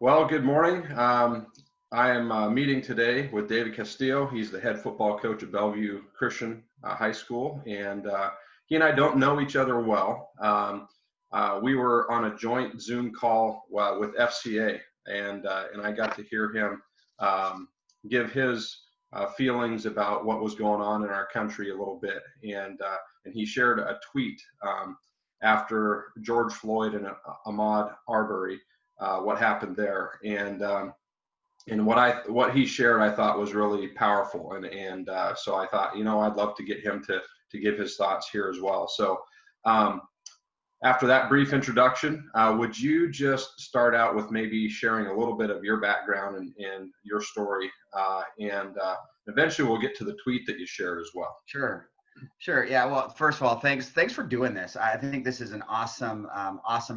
Well, good morning. I am meeting today with David Castillo. He's the head football coach at Bellevue Christian High School, and he and I don't know each other well. We were on a joint Zoom call with FCA, and I got to hear him give his feelings about what was going on in our country a little bit, and he shared a tweet after George Floyd and Ahmaud Arbery, what happened there, and what he shared I thought was really powerful, and so I thought, I'd love to get him to give his thoughts here as well. So after that brief introduction, would you just start out with maybe sharing a little bit of your background and your story, and eventually we'll get to the tweet that you shared as well. Sure. Yeah. Well, first of all, thanks for doing this. I think this is an awesome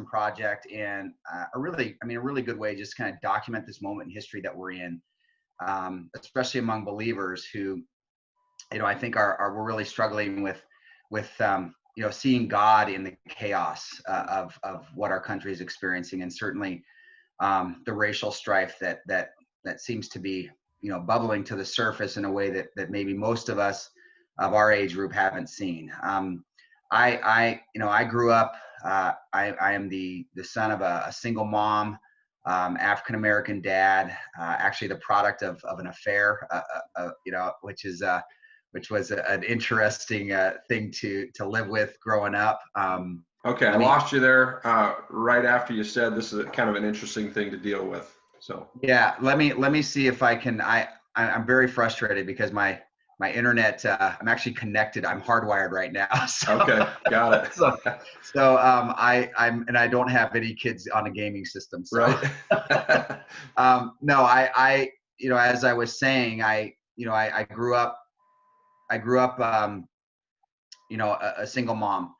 project, and a really good way to just kind of document this moment in history that we're in, especially among believers who, I think we're really struggling with seeing God in the chaos of what our country is experiencing, and certainly the racial strife that seems to be bubbling to the surface in a way that maybe most of us of our age group haven't seen. I grew up. I am the son of a single mom, African American dad, actually the product of an affair, which was an interesting thing to live with growing up. Okay, I lost you there right after you said this is kind of an interesting thing to deal with. So yeah, let me see if I can. I'm very frustrated because my internet, I'm actually connected. I'm hardwired right now. So, okay, got it. I don't have any kids on a gaming system. So. Right. No, as I was saying, I grew up, a single mom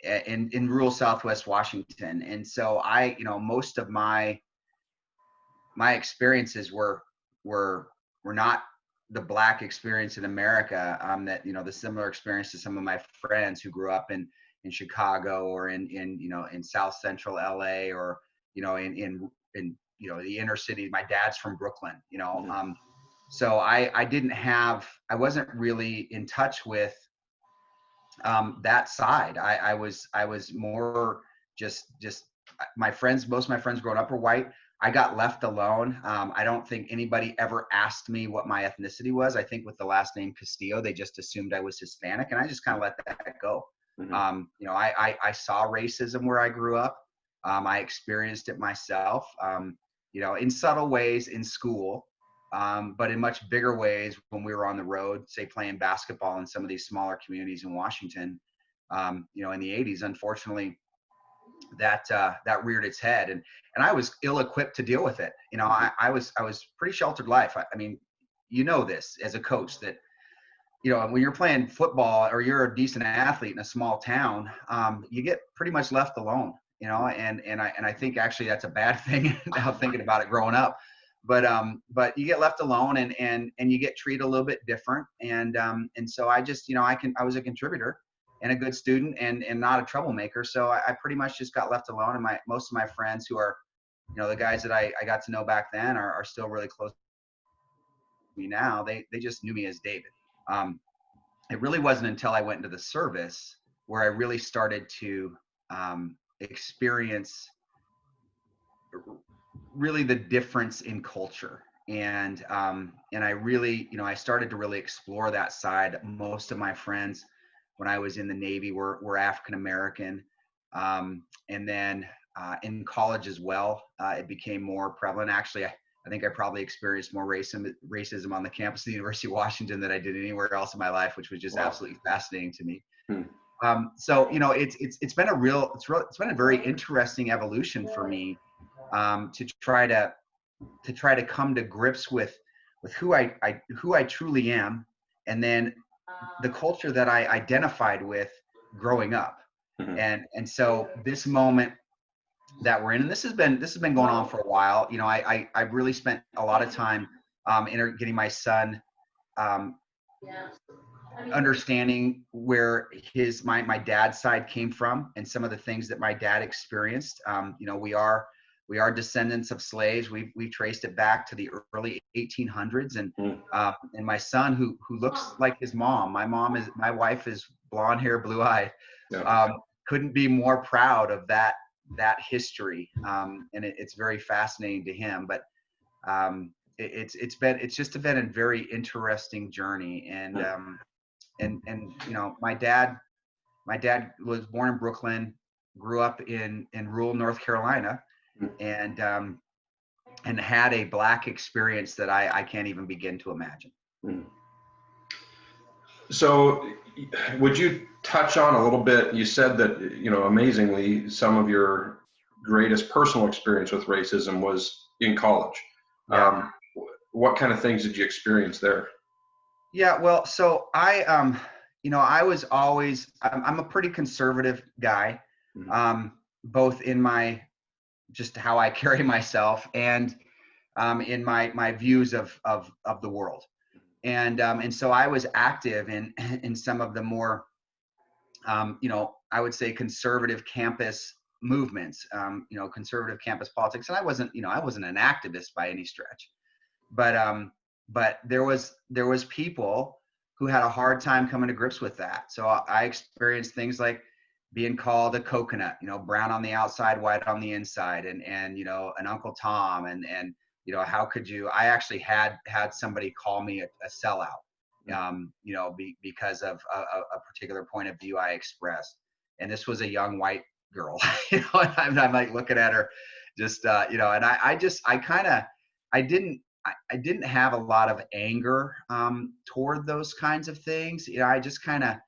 in rural Southwest Washington. And so most of my experiences were not the Black experience in America, that, the similar experience to some of my friends who grew up in Chicago or in South Central LA, or, in the inner city. My dad's from Brooklyn, Mm-hmm. so I wasn't really in touch with that side. I was more just my friends. Most of my friends growing up were white. I got left alone. I don't think anybody ever asked me what my ethnicity was. I think with the last name Castillo, they just assumed I was Hispanic, and I just kind of let that go. Mm-hmm. I saw racism where I grew up. I experienced it myself, in subtle ways in school, but in much bigger ways when we were on the road, say playing basketball in some of these smaller communities in Washington, in the 80s. Unfortunately, that reared its head, and I was ill-equipped to deal with it. I was pretty sheltered life. I mean, this as a coach, that when you're playing football or you're a decent athlete in a small town, you get pretty much left alone. And I think actually that's a bad thing now thinking about it growing up. But you get left alone, and you get treated a little bit different. And so I just I was a contributor and a good student, and not a troublemaker. So I pretty much just got left alone. And most of my friends, who are the guys that I got to know back then, are still really close to me now. They just knew me as David. It really wasn't until I went into the service where I really started to experience really the difference in culture. And I really, I started to really explore that side. Most of my friends when I was in the Navy were African American. And then in college as well, it became more prevalent. Actually, I think I probably experienced more racism on the campus of the University of Washington than I did anywhere else in my life, which was just absolutely fascinating to me. So it's been a very interesting evolution for me, to try to come to grips with who I truly am, and then the culture that I identified with growing up. Mm-hmm. And so this moment that we're in, and this has been going on for a while. I really spent a lot of time getting my son understanding where my dad's side came from, and some of the things that my dad experienced. We are we are descendants of slaves. We traced it back to the early 1800s, and my son, who looks like his mom. My wife is blonde hair, blue eyed. Yeah. Couldn't be more proud of that history, and it's very fascinating to him. But it's just been a very interesting journey, and my dad was born in Brooklyn, grew up in rural North Carolina, and had a Black experience that I can't even begin to imagine. So would you touch on a little bit, you said that, amazingly, some of your greatest personal experience with racism was in college. Yeah. What kind of things did you experience there? Yeah, well, so I was always, I'm a pretty conservative guy, both in my, just how I carry myself, and in my views of the world. And so I was active in some of the more, I would say conservative campus movements, conservative campus politics. And I wasn't an activist by any stretch, but there was people who had a hard time coming to grips with that. So I experienced things like being called a coconut, brown on the outside, white on the inside, and an Uncle Tom, and how could you? I actually had somebody call me a sellout, because of a particular point of view I expressed. And this was a young white girl, and I'm like looking at her, just and I didn't have a lot of anger toward those kinds of things. I just kind of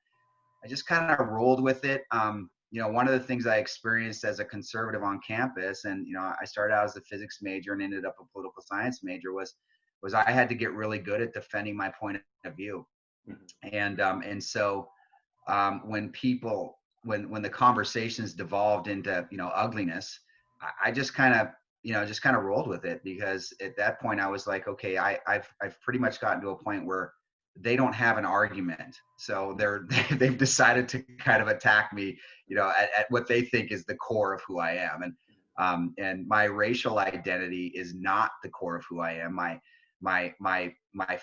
rolled with it. One of the things I experienced as a conservative on campus, and I started out as a physics major and ended up a political science major, was I had to get really good at defending my point of view. And so when the conversations devolved into ugliness, I just kind of rolled with it, because at that point I was like, okay, I've pretty much gotten to a point where they don't have an argument, so they've decided to kind of attack me, at what they think is the core of who I am. And my racial identity is not the core of who I am. My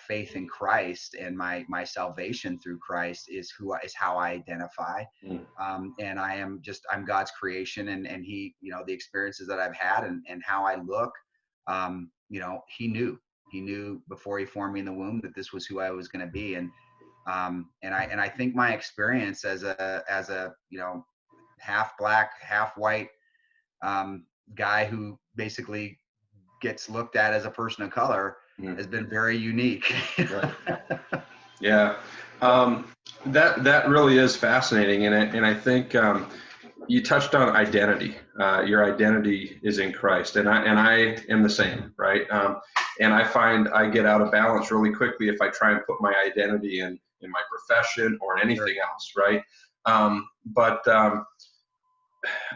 faith in Christ and my salvation through Christ is how I identify. And I'm God's creation, and he, the experiences that I've had and how I look, he knew before he formed me in the womb that this was who I was going to be. And I think my experience as a half Black, half white guy who basically gets looked at as a person of color has been very unique. Right. Yeah. That really is fascinating. And I think you touched on identity. Your identity is in Christ, and I am the same, right? And I find I get out of balance really quickly if I try and put my identity in my profession or in anything else, right? But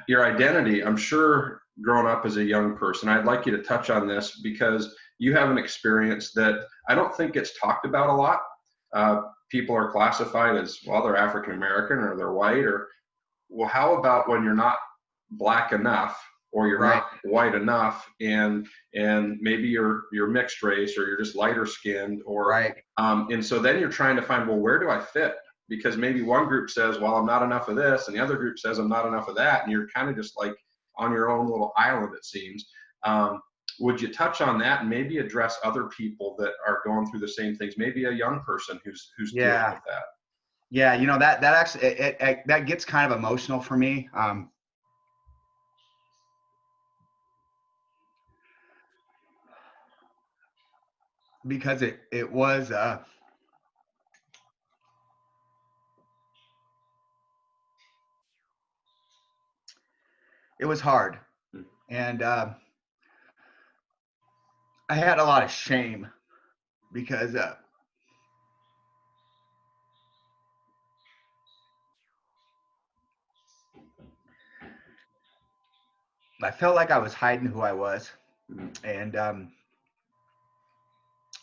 your identity, I'm sure, growing up as a young person, I'd like you to touch on this, because you have an experience that I don't think gets talked about a lot. People are classified as, well, they're African American, or they're white, or, well, how about when you're not Black enough, or you're not white enough, and maybe you're mixed race, or you're just lighter skinned, or and so then you're trying to find, well, where do I fit? Because maybe one group says, well, I'm not enough of this, and the other group says I'm not enough of that, and you're kind of just like on your own little island, it seems. Would you touch on that and maybe address other people that are going through the same things? Maybe a young person who's dealing with that. Yeah, that actually that gets kind of emotional for me. Because it was hard, and I had a lot of shame, because I felt like I was hiding who I was, and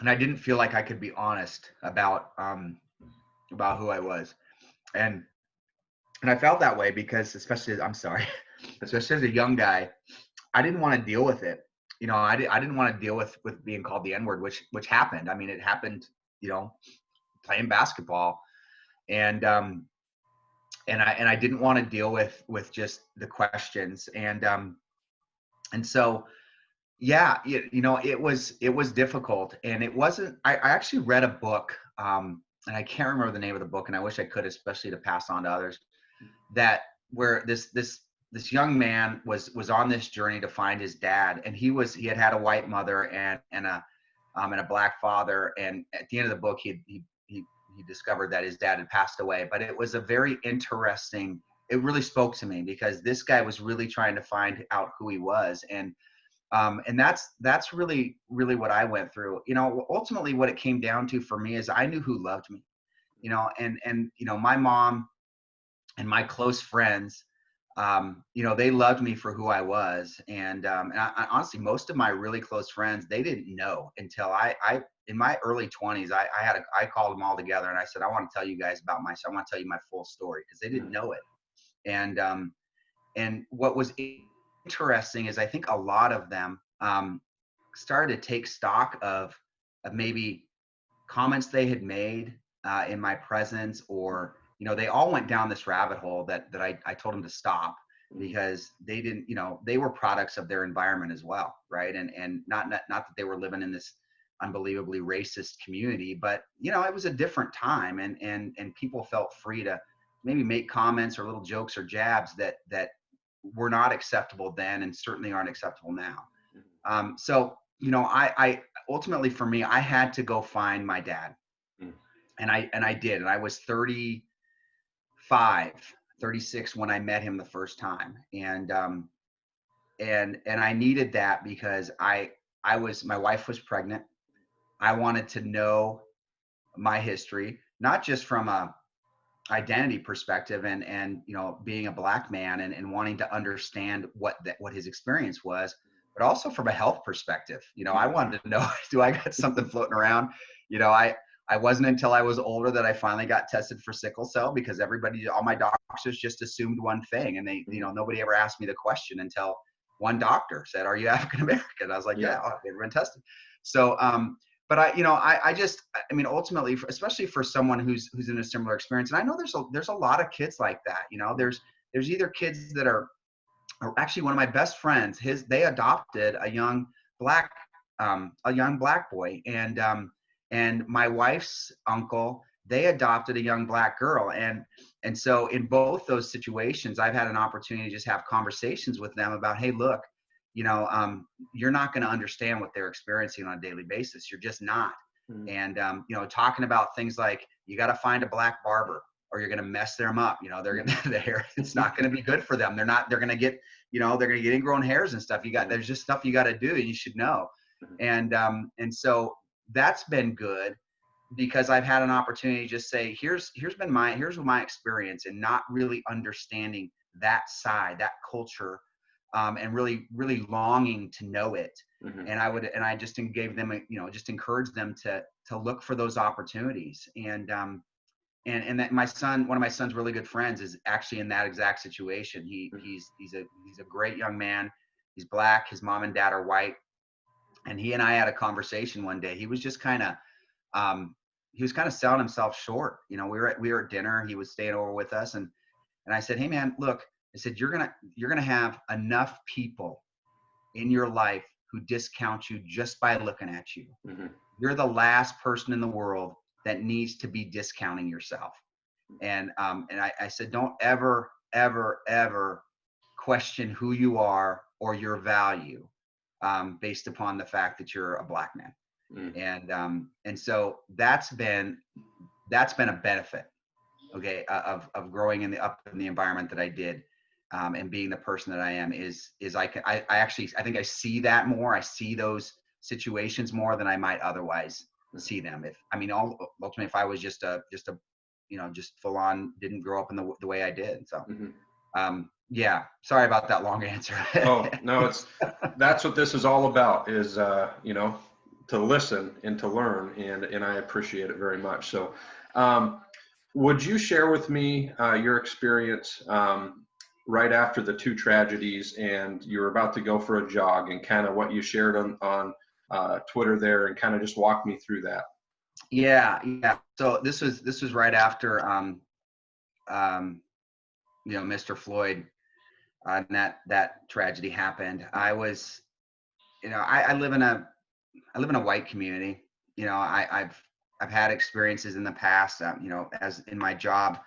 I didn't feel like I could be honest about who I was, and I felt that way because, especially as a young guy, I didn't want to deal with it. I didn't want to deal with being called the N-word, which happened. I mean, it happened, playing basketball, and I didn't want to deal with just the questions, and so yeah, it was difficult, and it wasn't. I actually read a book, and I can't remember the name of the book, and I wish I could, especially to pass on to others, that where this young man was on this journey to find his dad, and he had a white mother and a black father, and at the end of the book he discovered that his dad had passed away. But it was a very interesting. It really spoke to me because this guy was really trying to find out who he was, and that's really what I went through. Ultimately what it came down to for me is I knew who loved me, and my mom and my close friends, they loved me for who I was. And I honestly, most of my really close friends, they didn't know until I in my early 20s, I called them all together and I said, I want to tell you guys about myself. I want to tell you my full story, because they didn't know it. And what was interesting is I think a lot of them started to take stock of maybe comments they had made in my presence, or they all went down this rabbit hole that I told them to stop, because they didn't, they were products of their environment as well, right? And not that they were living in this unbelievably racist community, but it was a different time, and people felt free to maybe make comments or little jokes or jabs that were not acceptable then, and certainly aren't acceptable now. So I ultimately, for me, I had to go find my dad, and I did, and I was 36 when I met him the first time, and I needed that because my wife was pregnant. I wanted to know my history, not just from a identity perspective and being a black man and wanting to understand what his experience was, but also from a health perspective. I wanted to know, do I got something floating around? I wasn't until I was older that I finally got tested for sickle cell, because all my doctors just assumed one thing, and they, nobody ever asked me the question until one doctor said, "Are you African American?" I was like, "Yeah, I've never been tested." So, but I mean, ultimately, especially for someone who's in a similar experience, and I know there's a lot of kids like that. There's either kids that are actually, one of my best friends, they adopted a young black boy, and my wife's uncle, they adopted a young black girl, and so in both those situations, I've had an opportunity to just have conversations with them about, hey, look, you're not going to understand what they're experiencing on a daily basis. You're just not. And, talking about things like, you got to find a black barber or you're going to mess them up. The hair, it's not going to be good for them. They're going to get, they're going to get ingrown hairs and stuff. There's just stuff you got to do, and you should know. And so that's been good, because I've had an opportunity to just say, here's my experience, and not really understanding that side, that culture, and really longing to know it. And I just gave them, just encouraged them to look for those opportunities. And that one of my son's really good friends is actually in that exact situation. He's a great young man. He's black. His mom and dad are white. And he and I had a conversation one day. He was just kind of selling himself short. We were at dinner. He was staying over with us, and I said, "Hey man, look," I said, you're gonna have enough people in your life who discount you just by looking at you. You're the last person in the world that needs to be discounting yourself. And I said, don't ever question who you are or your value based upon the fact that you're a black man. And so that's been a benefit, okay, of growing in the environment that I did. And being the person that I am is I think I see that more. I see those situations more than I might otherwise see them. Ultimately, if I was just full on, didn't grow up in the way I did. So, yeah, sorry about that long answer. Oh, no, that's what this is all about, is, to listen and to learn. And I appreciate it very much. So, would you share with me your experience right after the two tragedies, and you were about to go for a jog, and kind of what you shared on Twitter there, and kind of just walk me through that. Yeah. So this was right after Mr. Floyd, and that tragedy happened. I was, I live in a white community. I've had experiences in the past. As in my job,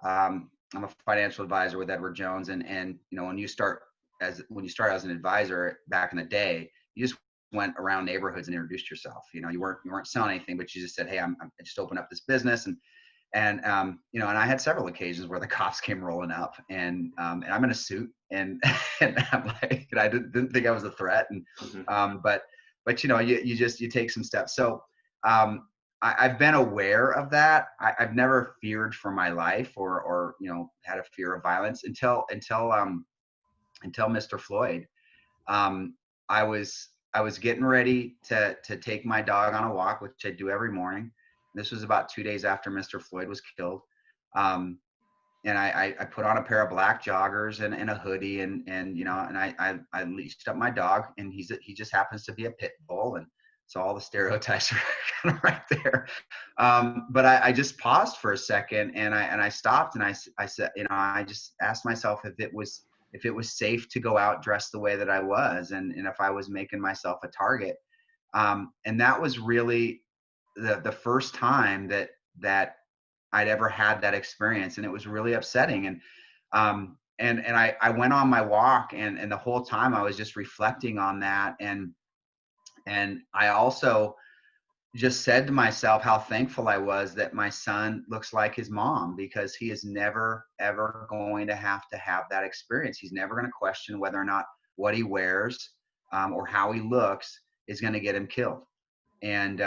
I'm a financial advisor with Edward Jones, and when you start as an advisor back in the day, you just went around neighborhoods and introduced yourself. You weren't selling anything, but you just said, hey, I just opened up this business, and I had several occasions where the cops came rolling up, and I'm in a suit, and and I'm like, I didn't think I was a threat, and but you take some steps. So I've been aware of that. I've never feared for my life or had a fear of violence until Mr. Floyd. I was getting ready to take my dog on a walk, which I do every morning. This was about 2 days after Mr. Floyd was killed. And I put on a pair of black joggers and a hoodie, and I leashed up my dog, and he just happens to be a pit bull, and so all the stereotypes are kind of right there. But I just paused for a second, and I stopped, and I said, I just asked myself if it was safe to go out dressed the way that I was, and if I was making myself a target. And that was really the first time that I'd ever had that experience, and it was really upsetting. And I went on my walk, and the whole time I was just reflecting on that, and I also just said to myself how thankful I was that my son looks like his mom, because he is never ever going to have that experience. He's never going to question whether or not what he wears or how he looks is going to get him killed. And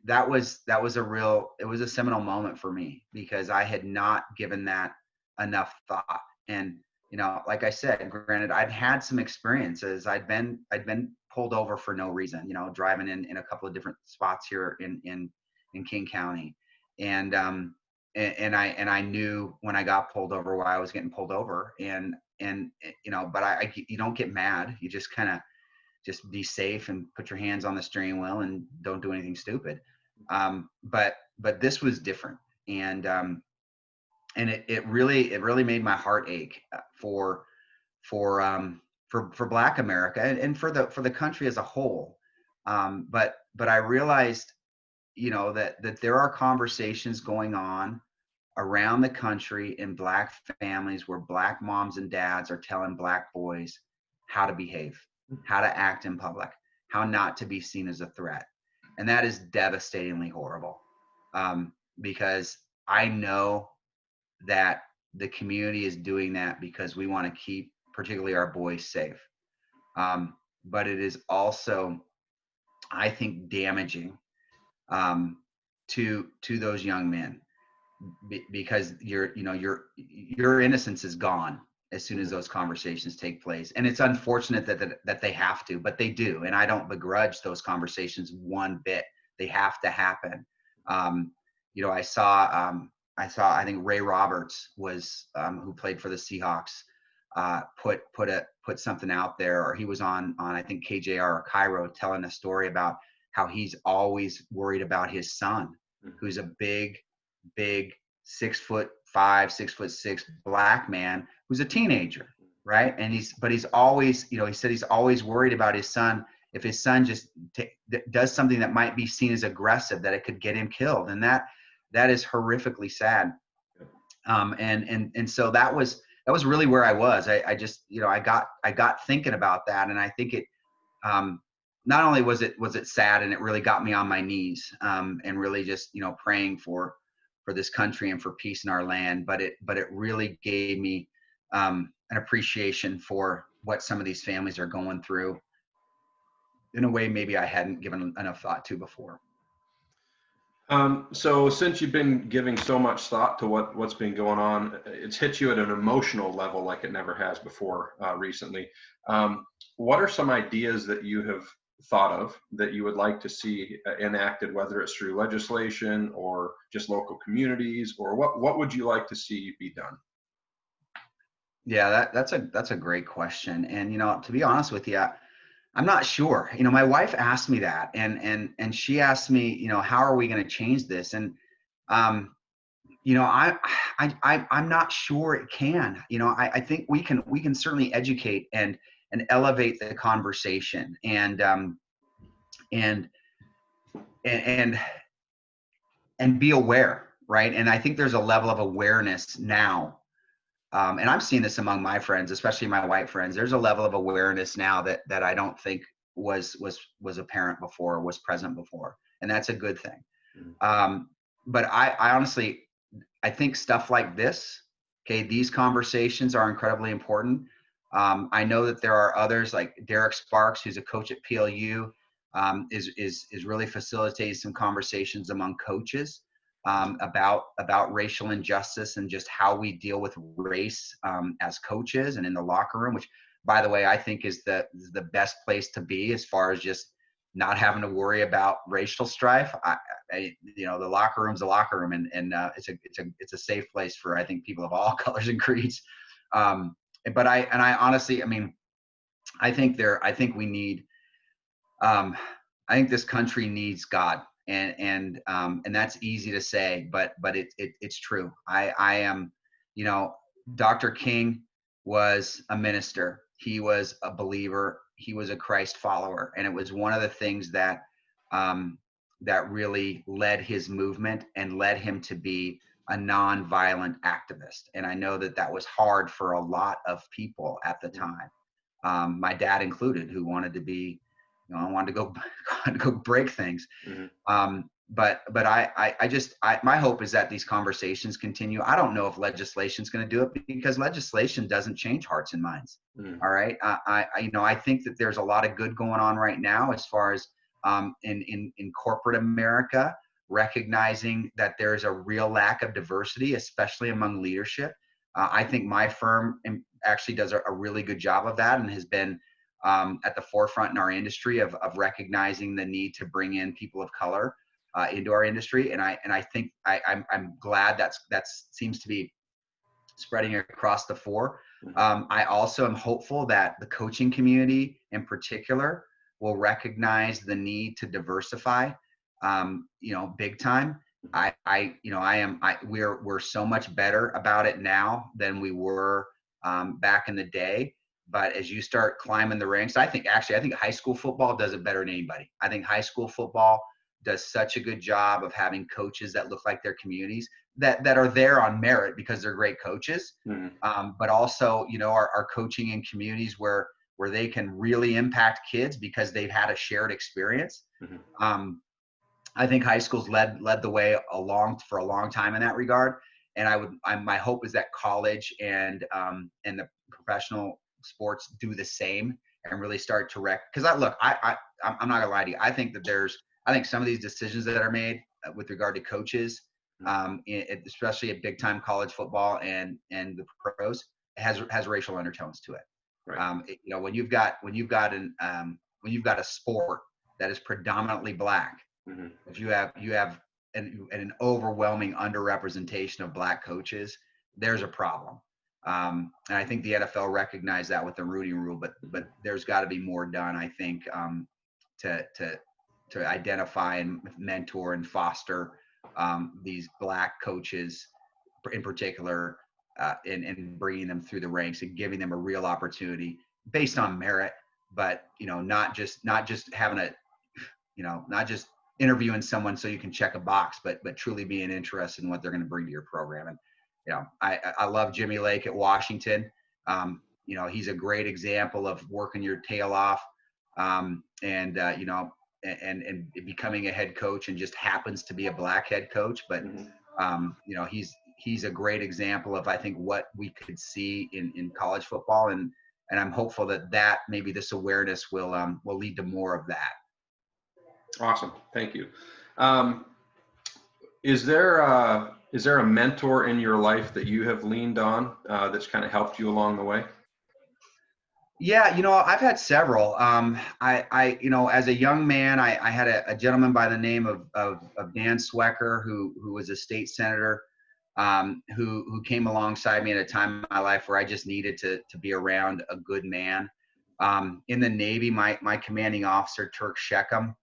that was it was a seminal moment for me, because I had not given that enough thought. And like I said, granted, I'd had some experiences. I'd been pulled over for no reason, driving in a couple of different spots here in King County, and I knew when I got pulled over why I was getting pulled over, and but you don't get mad. You just kind of just be safe and put your hands on the steering wheel and don't do anything stupid. But this was different. And it really made my heart ache for Black America, and for the country as a whole. But I realized, that there are conversations going on around the country in Black families where Black moms and dads are telling Black boys how to behave, how to act in public, how not to be seen as a threat. And that is devastatingly horrible, because I know that the community is doing that because we want to keep particularly our boys safe. But it is also, I think, damaging to those young men, because your innocence is gone as soon as those conversations take place. And it's unfortunate that they have to, but they do. And I don't begrudge those conversations one bit. They have to happen. I saw, I think Ray Roberts was, who played for the Seahawks, put something out there, or he was on I think KJR or Cairo, telling a story about how he's always worried about his son, who's a big 6'5", 6'6" Black man who's a teenager, right? And he's always, he said he's always worried about his son. If his son just does something that might be seen as aggressive, that it could get him killed, and that is horrifically sad. And so that was really where I was. I just, I got thinking about that, and I think it, not only was it sad, and it really got me on my knees, and really just, praying for this country and for peace in our land, but it really gave me an appreciation for what some of these families are going through in a way maybe I hadn't given enough thought to before. So since you've been giving so much thought to what's been going on, it's hit you at an emotional level like it never has before recently. What are some ideas that you have thought of that you would like to see enacted, whether it's through legislation or just local communities, or what would you like to see be done? Yeah, that's a great question. And to be honest with you, I'm not sure. My wife asked me that, and she asked me, how are we going to change this? And um, I'm not sure it can. I think we can certainly educate and elevate the conversation, and and and be aware, right? And I think there's a level of awareness now, and I'm seeing this among my friends, especially my white friends. There's a level of awareness now that I don't think was apparent before, was present before, and that's a good thing. Um, but I honestly, I think stuff like this, okay, these conversations are incredibly important. I know that there are others like Derek Sparks, who's a coach at PLU, is really facilitating some conversations among coaches about racial injustice and just how we deal with race as coaches and in the locker room, which, by the way, I think is the best place to be as far as just not having to worry about racial strife. The locker room's a locker room, and it's a safe place for, I think, people of all colors and creeds. But I honestly, I think we need, I think this country needs God, and that's easy to say, but it's true. I am, you know, Dr. King was a minister. He was a believer. He was a Christ follower, and it was one of the things that really led his movement and led him to be a nonviolent activist. And I know that was hard for a lot of people at the time, my dad included, who wanted to be, wanted to go wanted to go break things. But my hope is that these conversations continue. I don't know if legislation is going to do it, because legislation doesn't change hearts and minds. All right. I think that there's a lot of good going on right now as far as in corporate America, recognizing that there's a real lack of diversity, especially among leadership. I think my firm actually does a really good job of that, and has been at the forefront in our industry of recognizing the need to bring in people of color into our industry. And I think I'm glad that seems to be spreading across the four. I also am hopeful that the coaching community in particular will recognize the need to diversify, big time. We're so much better about it now than we were back in the day. But as you start climbing the ranks, I think high school football does it better than anybody. I think high school football does such a good job of having coaches that look like their communities, that are there on merit because they're great coaches. But also, are coaching in communities where they can really impact kids because they've had a shared experience. I think high school's led the way for a long time in that regard. And my hope is that college and the professional sports do the same and really start to because I'm not gonna lie to you. I think some of these decisions that are made with regard to coaches, especially at big time college football and the pros, has racial undertones to it. Right. When you've got a sport that is predominantly black, if you have an overwhelming underrepresentation of black coaches, there's a problem. And I think the NFL recognized that with the Rooney Rule, but there's got to be more done, I think, to identify and mentor and foster these black coaches in particular, and bringing them through the ranks and giving them a real opportunity based on merit, but not just having not just interviewing someone so you can check a box, but truly being interested in what they're going to bring to your program. And I love Jimmy Lake at Washington. He's a great example of working your tail off, and becoming a head coach, and just happens to be a black head coach. But he's a great example of, I think, what we could see in college football, and I'm hopeful that maybe this awareness will lead to more of that. Awesome, thank you. Is there a mentor in your life that you have leaned on that's kind of helped you along the way? Yeah, I've had several. As a young man, I had a gentleman by the name of Dan Swecker, who was a state senator who came alongside me at a time in my life where I just needed to be around a good man. In the Navy, my commanding officer, Turk Shechem,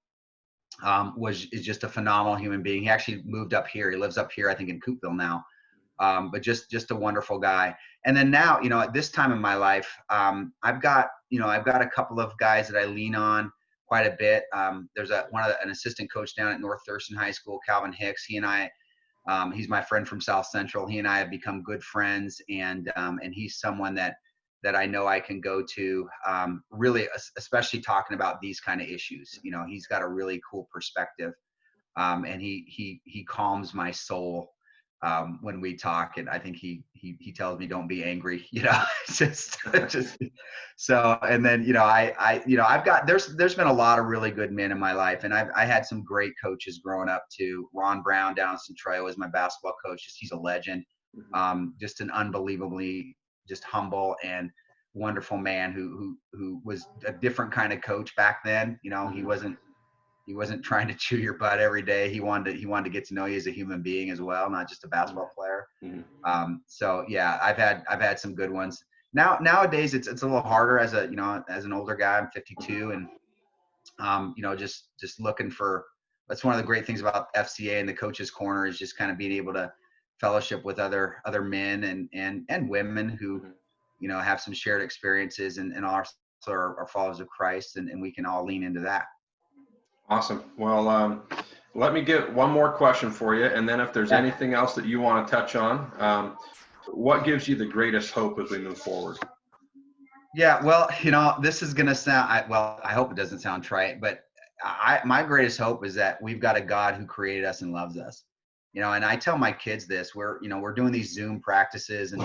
is just a phenomenal human being. He actually moved up here. He lives up here, I think, in Coopville now. But just a wonderful guy. And then now, at this time in my life, I've got a couple of guys that I lean on quite a bit. There's an assistant coach down at North Thurston High School, Calvin Hicks. He and I, he's my friend from South Central. He and I have become good friends, and he's someone that I know I can go to, really, especially talking about these kind of issues. He's got a really cool perspective, and he calms my soul when we talk. And I think he tells me, don't be angry, just so. And then, I've got, there's been a lot of really good men in my life, and I had some great coaches growing up too. Ron Brown down in Centralia was my basketball coach. He's a legend. Just an unbelievably just humble and wonderful man who was a different kind of coach back then. He wasn't trying to chew your butt every day. He wanted to get to know you as a human being as well, not just a basketball player. So yeah, I've had some good ones. Nowadays it's a little harder as an older guy. I'm 52, and just looking for. That's one of the great things about FCA and the Coaches Corner is just kind of being able to fellowship with other men and women who have some shared experiences and also are followers of Christ, and we can all lean into that. Awesome. Well, let me get one more question for you, and then if there's anything else that you want to touch on, what gives you the greatest hope as we move forward? Yeah, well, this is going to sound, I hope it doesn't sound trite, but my greatest hope is that we've got a God who created us and loves us. And I tell my kids this, we're doing these Zoom practices and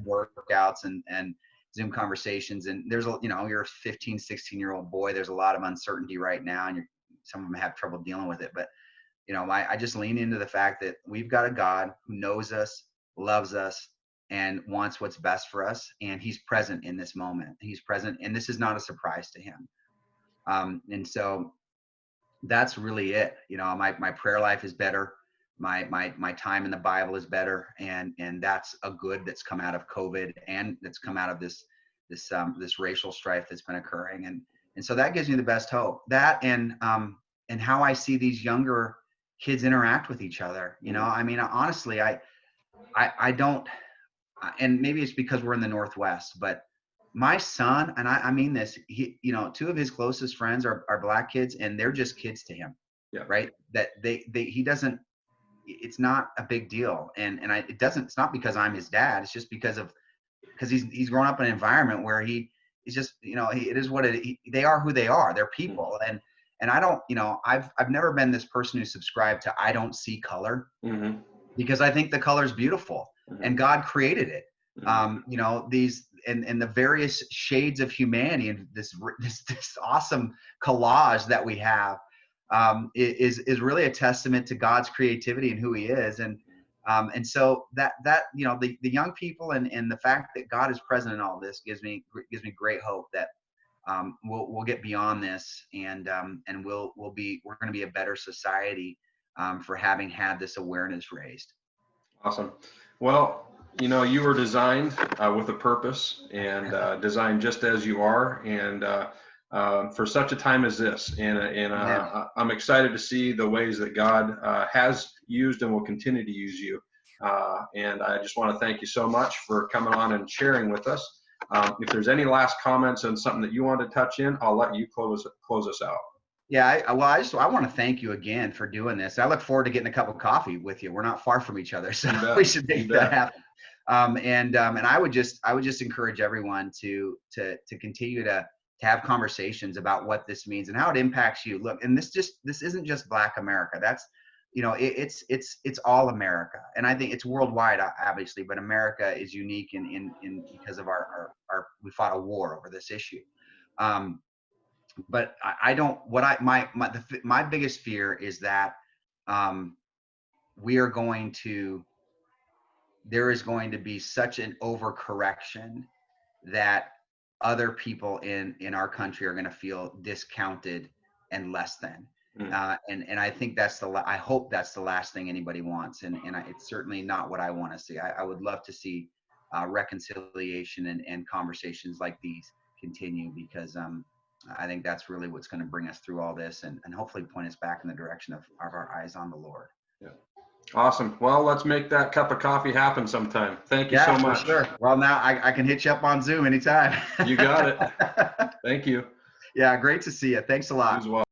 workouts and Zoom conversations. And there's you're a 15, 16-year-old boy. There's a lot of uncertainty right now, and some of them have trouble dealing with it. But, I just lean into the fact that we've got a God who knows us, loves us, and wants what's best for us. And he's present in this moment. He's present, and this is not a surprise to him. And so that's really it. My prayer life is better. My time in the Bible is better. And that's a good that's come out of COVID, and that's come out of this racial strife that's been occurring. And so that gives me the best hope. That and how I see these younger kids interact with each other. I mean, honestly, I don't, and maybe it's because we're in the Northwest, but my son, and I mean this, he, two of his closest friends are black kids, and they're just kids to him. Yeah. Right. That he doesn't, it's not a big deal. It's not because I'm his dad. It's just because he's grown up in an environment where he's just, it is what they are who they are. They're people. And I don't, I've never been this person who subscribed to, I don't see color, because I think the color is beautiful, and God created it. These, and the various shades of humanity, and this awesome collage that we have, is really a testament to God's creativity and who he is. And so that the young people and the fact that God is present in all this gives me great hope that we'll get beyond this, and we're going to be a better society for having had this awareness raised. Awesome. Well, you were designed with a purpose, and designed just as you are, and for such a time as this. And I'm excited to see the ways that God has used and will continue to use you. And I just want to thank you so much for coming on and sharing with us. If there's any last comments on something that you want to touch in, I'll let you close us out. Yeah, I want to thank you again for doing this. I look forward to getting a cup of coffee with you. We're not far from each other, so we should make that happen. And I would just encourage everyone to continue to have conversations about what this means and how it impacts you. Look, and this isn't just Black America. That's, it's all America, and I think it's worldwide, obviously, but America is unique in because of our we fought a war over this issue. But my biggest fear is that there is going to be such an overcorrection that other people in our country are going to feel discounted and less than. And I think I hope that's the last thing anybody wants. And it's certainly not what I want to see. I would love to see reconciliation and conversations like these continue, because I think that's really what's going to bring us through all this, and hopefully point us back in the direction of our eyes on the Lord. Yeah. Awesome. Well, let's make that cup of coffee happen sometime. Thank you so much. For sure. Well, now I can hit you up on Zoom anytime. You got it. Thank you. Yeah, great to see you. Thanks a lot. You as well.